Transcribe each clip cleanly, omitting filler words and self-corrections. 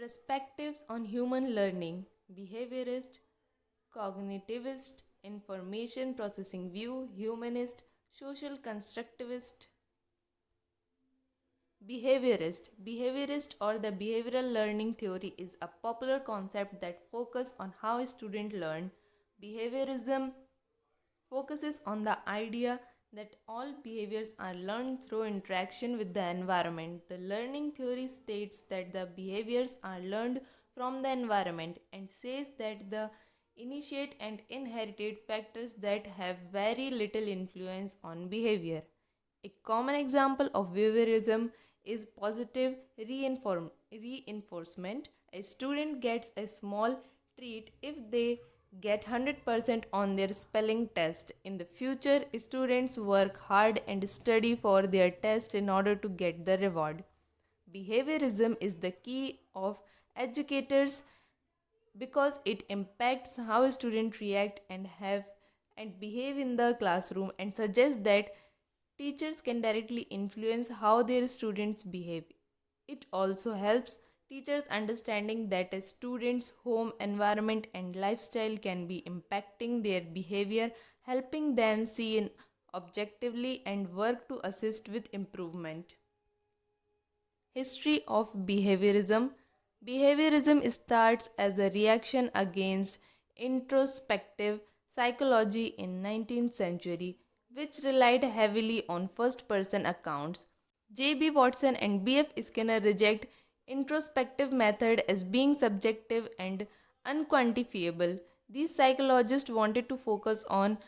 Perspectives on human learning: behaviorist, cognitivist, information processing view, humanist, social constructivist. Behaviorist or the behavioral learning theory is a popular concept that focuses on how students learn. Behaviorism focuses on the idea that all behaviors are learned through interaction with the environment. The learning theory states that the behaviors are learned from the environment and says that the initiate and inherited factors that have very little influence on behavior. A common example of behaviorism is positive reinforcement. A student gets a small treat if they get 100% on their spelling test. In the future, students work hard and study for their test in order to get the reward. Behaviorism is the key of educators because it impacts how students react and behave in the classroom and suggests that teachers can directly influence how their students behave. It also helps teachers understanding that a student's home environment and lifestyle can be impacting their behavior, helping them see it objectively and work to assist with improvement. History of behaviorism. Behaviorism starts as a reaction against introspective psychology in 19th century, which relied heavily on first person accounts. J.B. Watson and B.F. Skinner reject introspective method as being subjective and unquantifiable. These psychologists wanted to focus on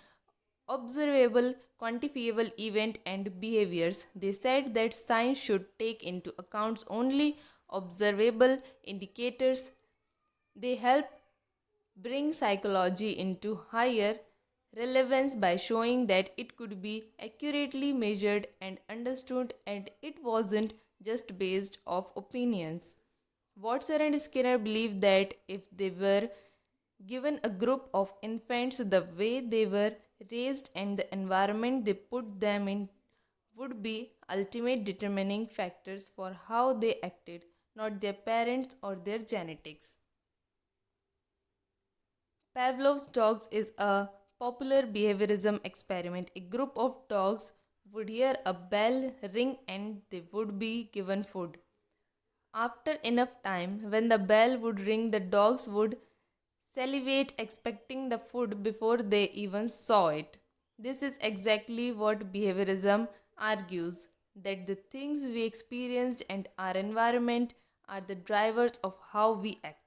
observable, quantifiable event and behaviors. They said that science should take into account only observable indicators. They help bring psychology into higher relevance by showing that it could be accurately measured and understood and it wasn't just based off opinions. Watson and Skinner believed that if they were given a group of infants, the way they were raised and the environment they put them in would be ultimate determining factors for how they acted, not their parents or their genetics. Pavlov's dogs is a popular behaviorism experiment. A group of dogs would hear a bell ring and they would be given food. After enough time, when the bell would ring, the dogs would salivate expecting the food before they even saw it. This is exactly what behaviorism argues, that the things we experienced and our environment are the drivers of how we act.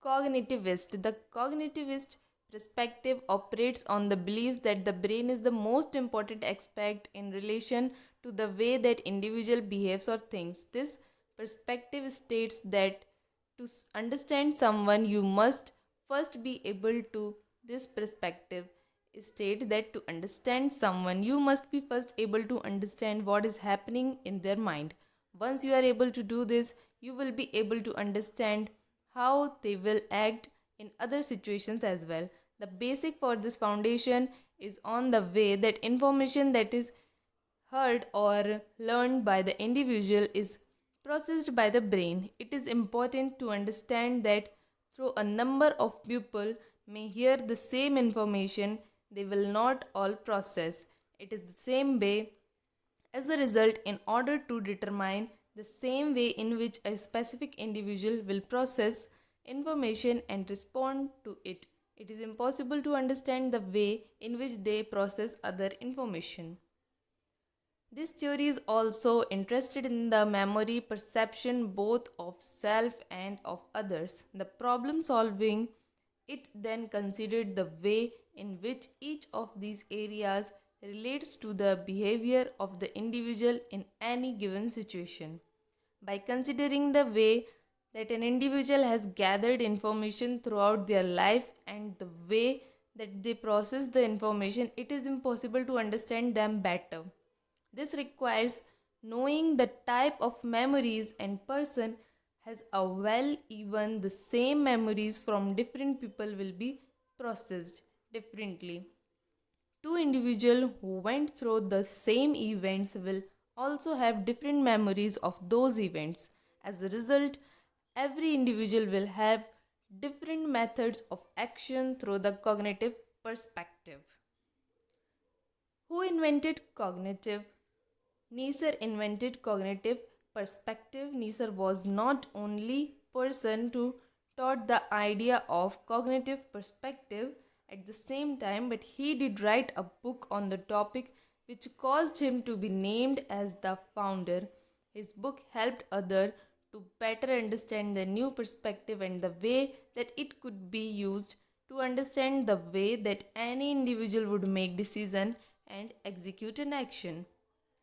Cognitivist. The cognitivist perspective operates on the beliefs that the brain is the most important aspect in relation to the way that individual behaves or thinks. This perspective states that to understand someone you must first be able to this perspective state that to understand someone you must be first able to understand what is happening in their mind. Once you are able to do this, you will be able to understand how they will act in other situations as well. The basic for this foundation is on the way that information that is heard or learned by the individual is processed by the brain. It is important to understand that through a number of people may hear the same information, they will not all process. It is the same way. As a result, in order to determine the same way in which a specific individual will process information and respond to it, it is impossible to understand the way in which they process other information. This theory is also interested in the memory perception both of self and of others. The problem solving it then considered the way in which each of these areas relates to the behavior of the individual in any given situation. By considering the way that an individual has gathered information throughout their life and the way that they process the information, it is impossible to understand them better. This requires knowing the type of memories and person has a well, even the same memories from different people will be processed differently. Two individuals who went through the same events will also have different memories of those events. As a result, every individual will have different methods of action through the cognitive perspective. Who invented cognitive? Neisser invented cognitive perspective. Neisser was not only person who taught the idea of cognitive perspective at the same time, but he did write a book on the topic which caused him to be named as the founder. His book helped others to better understand the new perspective and the way that it could be used to understand the way that any individual would make decision and execute an action.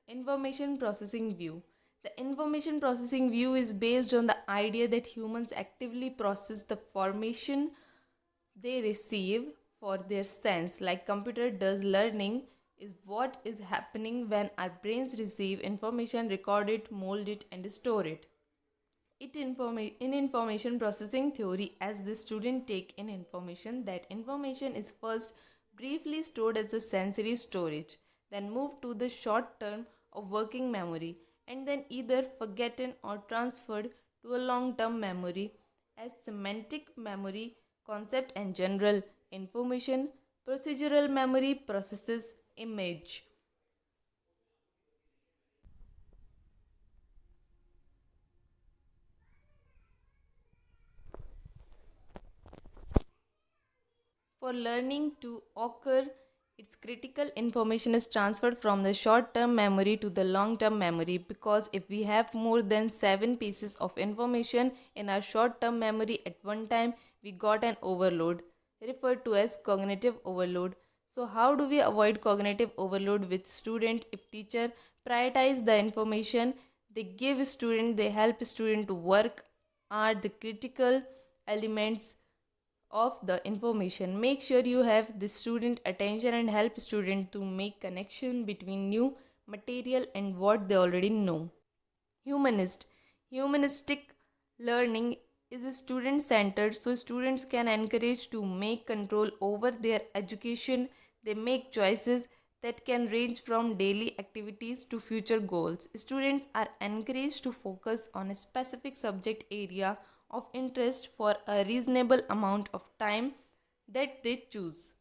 Information processing view. The information processing view is based on the idea that humans actively process the information they receive for their sense, like computer does. Learning is what is happening when our brains receive information, record it, mold it, and store it. In information processing theory, as the student take in information, that information is first briefly stored as a sensory storage, then moved to the short term of working memory, and then either forgotten or transferred to a long term memory as semantic memory concept and general information. Procedural memory processes image. For learning to occur, its critical information is transferred from the short term memory to the long term memory, because if we have more than 7 pieces of information in our short term memory at one time, we got an overload, referred to as cognitive overload. So how do we avoid cognitive overload with student? If teacher prioritize the information they give student, they help student to work are the critical elements of the information. Make sure you have the student attention and help student to make connection between new material and what they already know. Humanist. Humanistic learning is student centered, so students can encourage to make control over their education. They make choices that can range from daily activities to future goals. Students are encouraged to focus on a specific subject area of interest for a reasonable amount of time that they choose.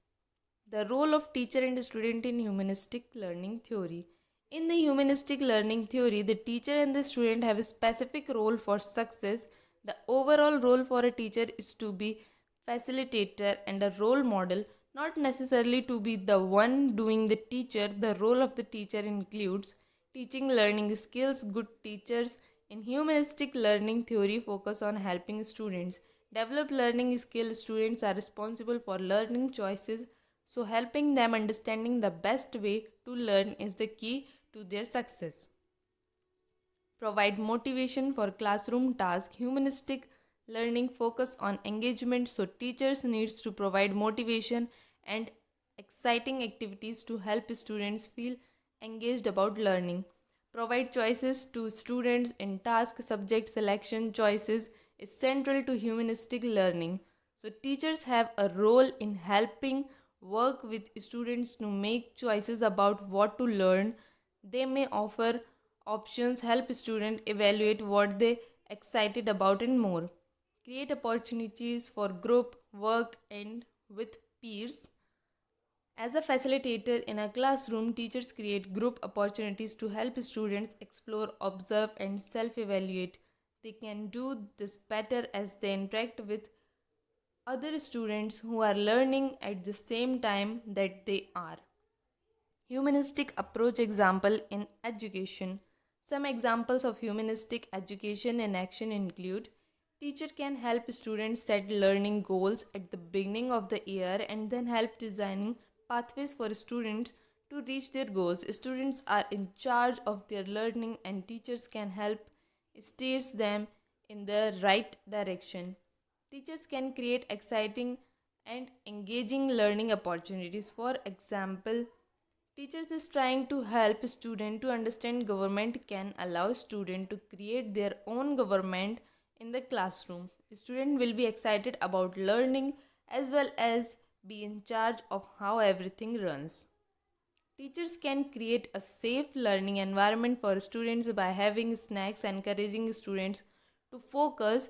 The role of teacher and student in humanistic learning theory. In the humanistic learning theory, the teacher and the student have a specific role for success. The overall role for a teacher is to be facilitator and a role model, not necessarily to be the one doing the teacher. The role of the teacher includes teaching learning skills. Good teachers in humanistic learning theory focus on helping students develop learning skills. Students are responsible for learning choices, so helping them understanding the best way to learn is the key to their success. Provide motivation for classroom tasks. Humanistic learning focus on engagement, so teachers needs to provide motivation and exciting activities to help students feel engaged about learning. Provide choices to students in task subject selection. Choices is central to humanistic learning, so teachers have a role in helping work with students to make choices about what to learn. They may offer options, help students evaluate what they excited about and more. Create opportunities for group work and with peers. As a facilitator in a classroom, teachers create group opportunities to help students explore, observe, and self evaluate. They can do this better as they interact with other students who are learning at the same time that they are. Humanistic approach example in education. Some examples of humanistic education in action include: teacher can help students set learning goals at the beginning of the year and then help designing pathways for students to reach their goals. Students are in charge of their learning and teachers can help steer them in the right direction. Teachers can create exciting and engaging learning opportunities. For example, teachers is trying to help student to understand government can allow student to create their own government in the classroom. Student will be excited about learning as well as be in charge of how everything runs. Teachers can create a safe learning environment for students by having snacks, encouraging students to focus,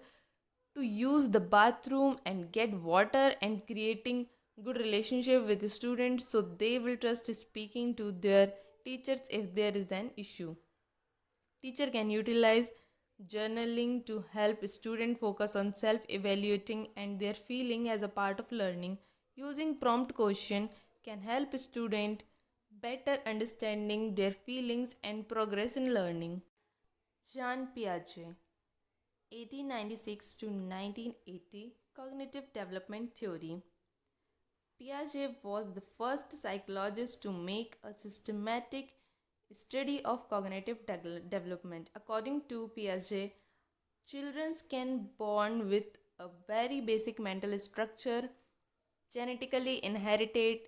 to use the bathroom and get water, and creating good relationship with the students so they will trust speaking to their teachers if there is an issue. Teacher can utilize journaling to help student focus on self evaluating and their feeling as a part of learning. Using prompt question can help student better understanding their feelings and progress in learning. Jean Piaget, 1896 to 1980, cognitive development theory. Piaget was the first psychologist to make a systematic study of cognitive development. According to Piaget, children can born with a very basic mental structure, genetically inherited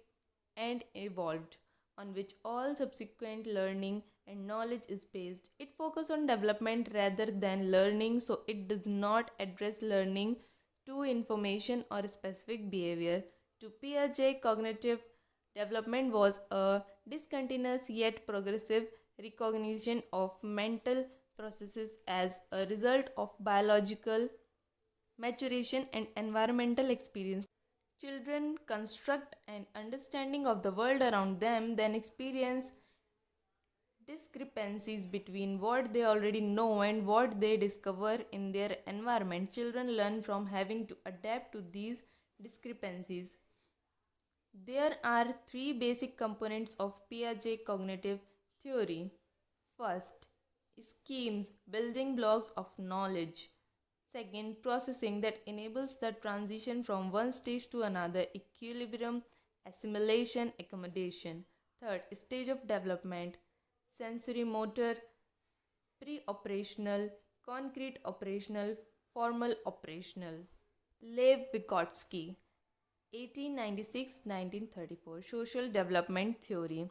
and evolved, on which all subsequent learning and knowledge is based. It focuses on development rather than learning, so it does not address learning to information or specific behavior. To Piaget, cognitive development was a discontinuous yet progressive recognition of mental processes as a result of biological maturation and environmental experience. Children construct an understanding of the world around them, then experience discrepancies between what they already know and what they discover in their environment. Children learn from having to adapt to these discrepancies. There are three basic components of Piaget cognitive theory. First, schemes, building blocks of knowledge. Second, processing that enables the transition from one stage to another, equilibrium, assimilation, accommodation. Third, stage of development, sensory motor, pre operational, concrete operational, formal operational. Lev Vygotsky, 1896 1934, Social Development Theory.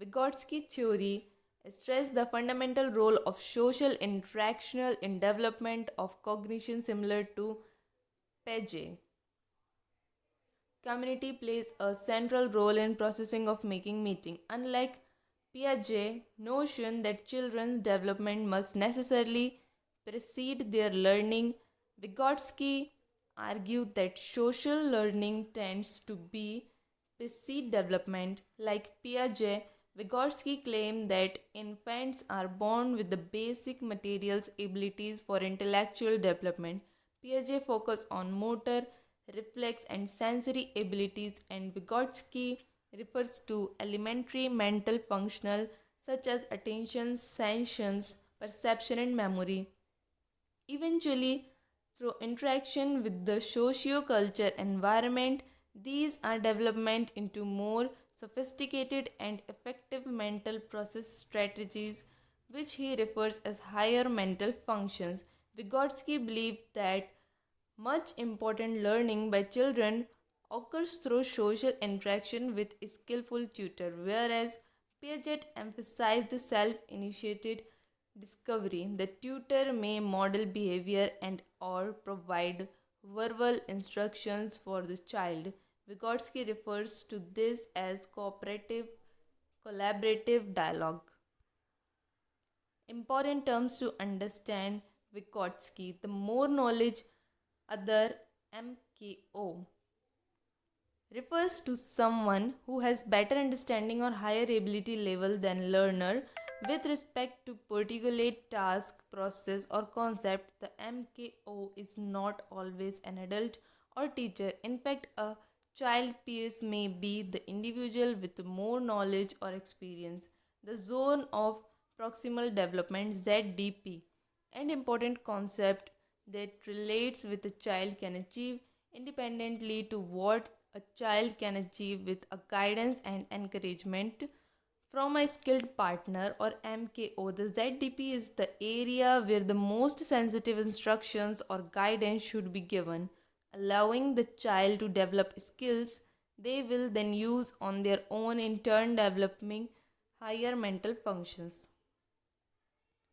Vygotsky theory stressed the fundamental role of social interactional in development of cognition similar to Piaget. Community plays a central role in processing of making meaning. Unlike Piaget's notion that children's development must necessarily precede their learning, Vygotsky argued that social learning tends to be precede development. Like Piaget, Vygotsky claimed that infants are born with the basic materials abilities for intellectual development. Piaget focused on motor, reflex, and sensory abilities, and Vygotsky refers to elementary mental functional such as attention, sentience, perception, and memory. Eventually, through interaction with the socio-cultural environment, these are development into more sophisticated and effective mental process strategies, which he refers as higher mental functions. Vygotsky believed that much important learning by children occurs through social interaction with skillful tutor, whereas Piaget emphasized the self-initiated discovery. The tutor may model behavior and or provide verbal instructions for the child. Vygotsky refers to this as cooperative collaborative dialogue. Important terms to understand Vygotsky. The more knowledge other MKO refers to someone who has better understanding or higher ability level than learner with respect to particular task, process or concept. The MKO is not always an adult or teacher. In fact, a child peers may be the individual with more knowledge or experience. The zone of proximal development ZDP, an important concept that relates with a child can achieve independently to what a child can achieve with a guidance and encouragement from a skilled partner or MKO. The ZDP is the area where the most sensitive instructions or guidance should be given, allowing the child to develop skills they will then use on their own, in turn developing higher mental functions.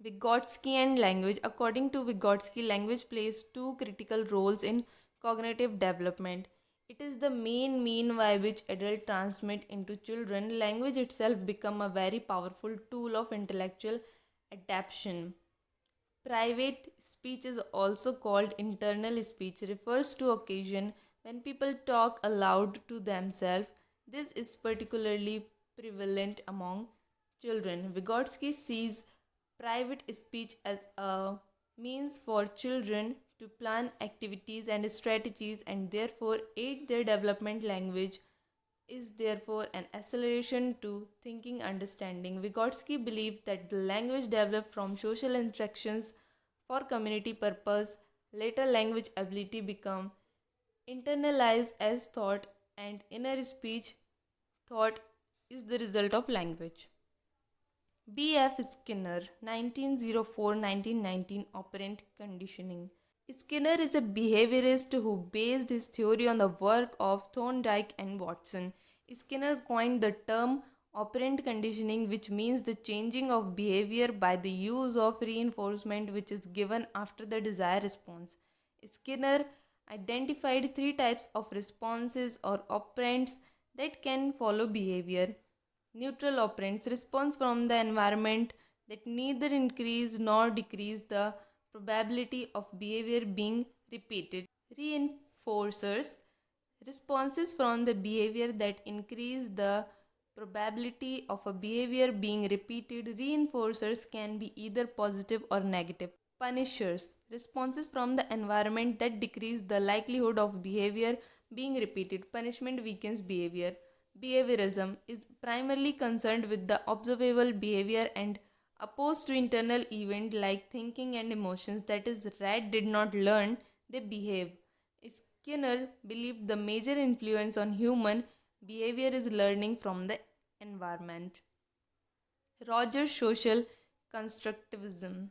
Vygotsky and language. According to Vygotsky, language plays two critical roles in cognitive development. It is the main mean by which adults transmit into children. Language itself become a very powerful tool of intellectual adaptation. Private speech is also called internal speech, refers to occasion when people talk aloud to themselves. This is particularly prevalent among children. Vygotsky sees private speech as a means for children to plan activities and strategies and therefore aid their development. Language is therefore an acceleration to thinking understanding. Vygotsky believed that the language developed from social interactions for community purpose. Later language ability become internalized as thought, and inner speech thought is the result of language. B.F. Skinner, 1904-1919, Operant Conditioning. Skinner is a behaviorist who based his theory on the work of Thorndike and Watson. Skinner coined the term operant conditioning, which means the changing of behavior by the use of reinforcement which is given after the desired response. Skinner identified three types of responses or operands that can follow behavior. Neutral operands, response from the environment that neither increase nor decrease the probability of behavior being repeated. Reinforcers, responses from the behavior that increase the probability of a behavior being repeated. Reinforcers can be either positive or negative. Punishers, responses from the environment that decrease the likelihood of behavior being repeated. Punishment weakens behavior. Behaviorism is primarily concerned with the observable behavior and opposed to internal events like thinking and emotions, that is, rat did not learn, they behave. Skinner believed the major influence on human behavior is learning from the environment. Roger's social constructivism.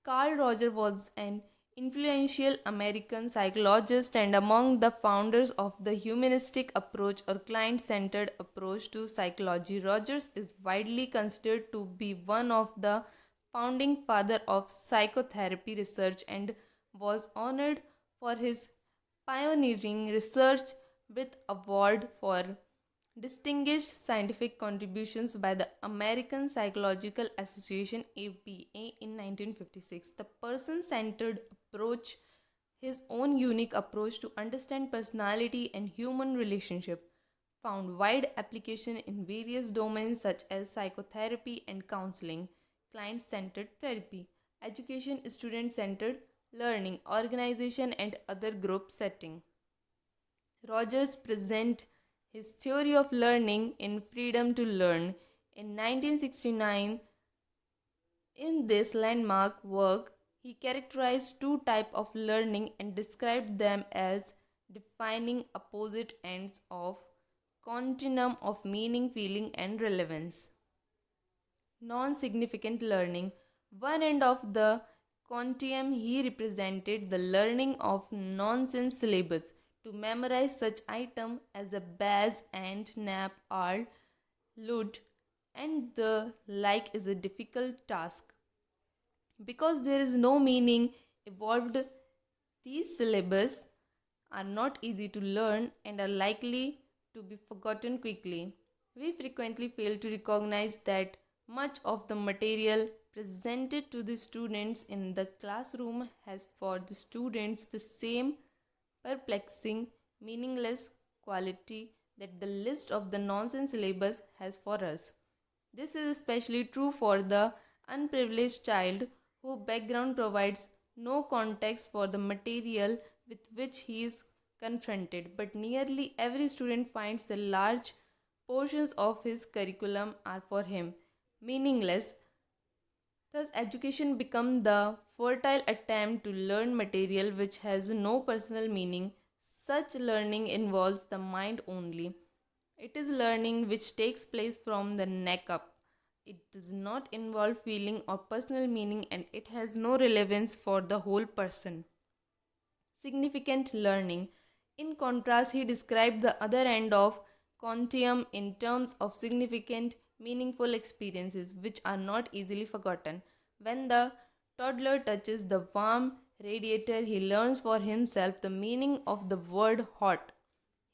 Carl Rogers was an influential American psychologist and among the founders of the humanistic approach or client centered approach to psychology. Rogers is widely considered to be one of the founding father of psychotherapy research and was honored for his pioneering research with award for distinguished scientific contributions by the American Psychological Association APA in 1956. The person centered approach, his own unique approach to understand personality and human relationship, found wide application in various domains such as psychotherapy and counseling, client centered therapy, education, student centered learning, organization, and other group setting. Rogers present his theory of learning in Freedom to Learn in 1969. In this landmark work, he characterized two types of learning and described them as defining opposite ends of continuum of meaning, feeling, and relevance. Non-significant learning. One end of the continuum, he represented the learning of nonsense syllabus. To memorize such items as a baz and nap are lud and the like is a difficult task. Because there is no meaning evolved, these syllabus are not easy to learn and are likely to be forgotten quickly. We frequently fail to recognize that much of the material presented to the students in the classroom has for the students the same perplexing, meaningless quality that the list of the nonsense syllabus has for us. This is especially true for the unprivileged child whose background provides no context for the material with which he is confronted, but nearly every student finds the large portions of his curriculum are for him meaningless. Thus, education becomes the fertile attempt to learn material which has no personal meaning. Such learning involves the mind only. It is learning which takes place from the neck up. It does not involve feeling or personal meaning and it has no relevance for the whole person. Significant learning. In contrast, he described the other end of continuum in terms of significant, meaningful experiences which are not easily forgotten. When the toddler touches the warm radiator, he learns for himself the meaning of the word hot.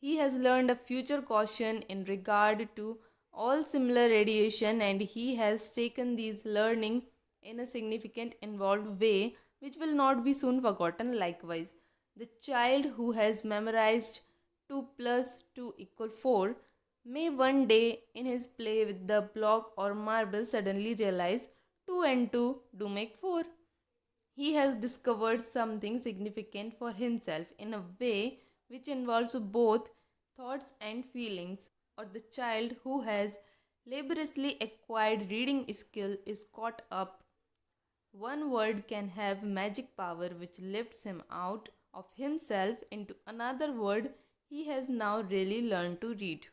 He has learned a future caution in regard to all similar radiation, and he has taken these learning in a significant involved way which will not be soon forgotten. Likewise, the child who has memorized 2 plus 2 equal 4 may one day in his play with the block or marble suddenly realize 2 and 2 do make 4. He has discovered something significant for himself in a way which involves both thoughts and feelings. Or the child who has laboriously acquired reading skill is caught up. One word can have magic power which lifts him out of himself into another word he has now really learned to read.